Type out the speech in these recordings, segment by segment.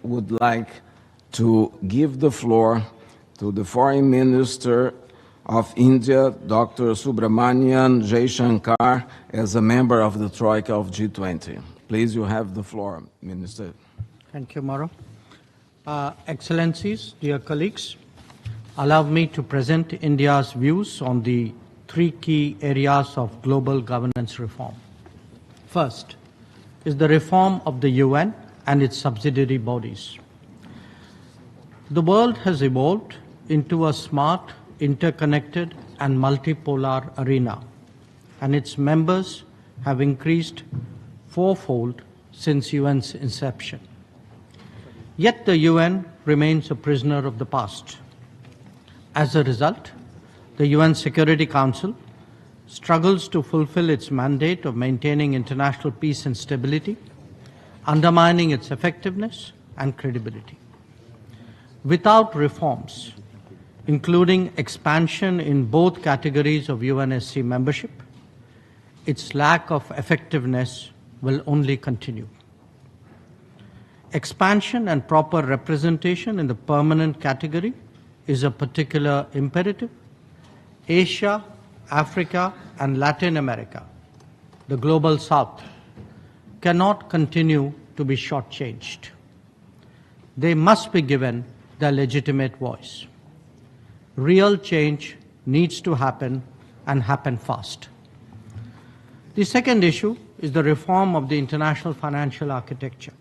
would like to give the floor to the Foreign Minister of India, Dr. Subramanian Jaishankar, as a member of the Troika of G20. Please, you have the floor, Minister. Thank you, Mauro. Excellencies, dear colleagues, allow me to present India's views on the three key areas of global governance reform. First is the reform of the UN and its subsidiary bodies. The world has evolved into a smart, interconnected and multipolar arena, and its members have increased fourfold since UN's inception. Yet the UN remains a prisoner of the past. As a result, the UN Security Council struggles to fulfill its mandate of maintaining international peace and stability, undermining its effectiveness and credibility. Without reforms, including expansion in both categories of UNSC membership, its lack of effectiveness will only continue. Expansion and proper representation in the permanent category is a particular imperative. Asia, Africa, and Latin America, the global south, cannot continue to be shortchanged. They must be given their legitimate voice. Real change needs to happen and happen fast. The second issue is the reform of the international financial architecture.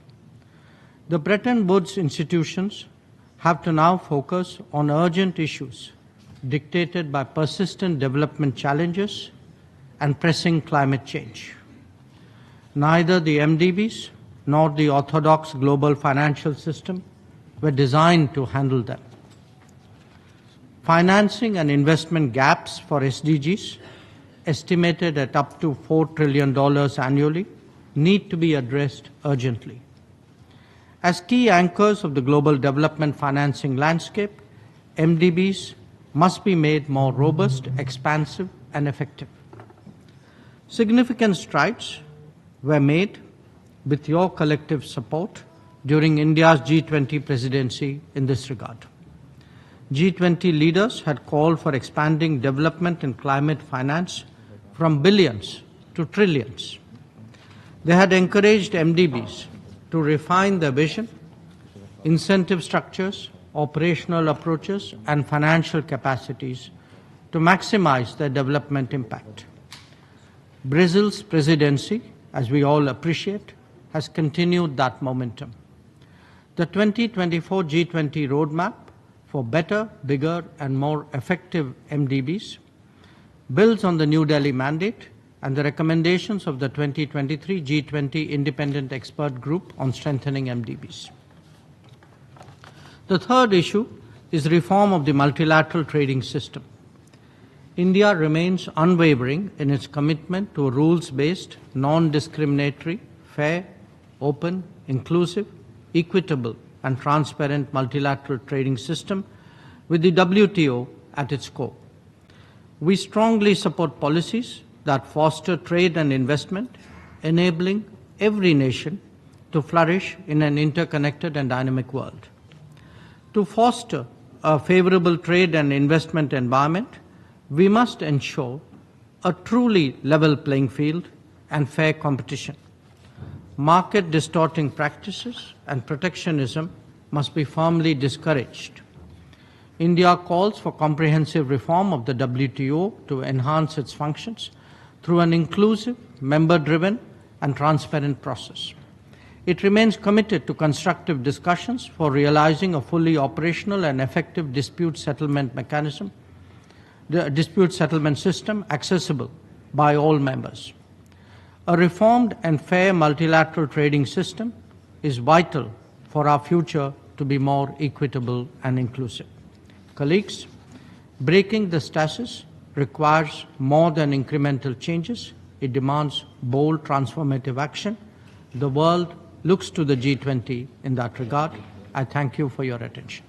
The Bretton Woods institutions have to now focus on urgent issues dictated by persistent development challenges and pressing climate change. Neither the MDBs nor the orthodox global financial system were designed to handle them. Financing and investment gaps for SDGs, estimated at up to $4 trillion annually, need to be addressed urgently. As key anchors of the global development financing landscape, MDBs must be made more robust, expansive, and effective. Significant strides were made with your collective support during India's G20 presidency in this regard. G20 leaders had called for expanding development and climate finance from billions to trillions. They had encouraged MDBs to refine their vision, incentive structures, operational approaches, and financial capacities to maximize their development impact. Brazil's presidency, as we all appreciate, has continued that momentum. The 2024 G20 roadmap for better, bigger, and more effective MDBs builds on the New Delhi mandate and the recommendations of the 2023 G20 Independent Expert Group on strengthening MDBs. The third issue is reform of the multilateral trading system. India remains unwavering in its commitment to a rules-based, non-discriminatory, fair, open, inclusive, equitable, and transparent multilateral trading system with the WTO at its core. We strongly support policies that foster trade and investment, enabling every nation to flourish in an interconnected and dynamic world. To foster a favorable trade and investment environment, we must ensure a truly level playing field and fair competition. Market distorting practices and protectionism must be firmly discouraged. India calls for comprehensive reform of the WTO to enhance its functions through an inclusive, member-driven, and transparent process. It remains committed to constructive discussions for realizing a fully operational and effective dispute settlement mechanism, the dispute settlement system accessible by all members. A reformed and fair multilateral trading system is vital for our future to be more equitable and inclusive. Colleagues, breaking the stasis requires more than incremental changes. It demands bold transformative action. The world looks to the G20 in that regard. I thank you for your attention.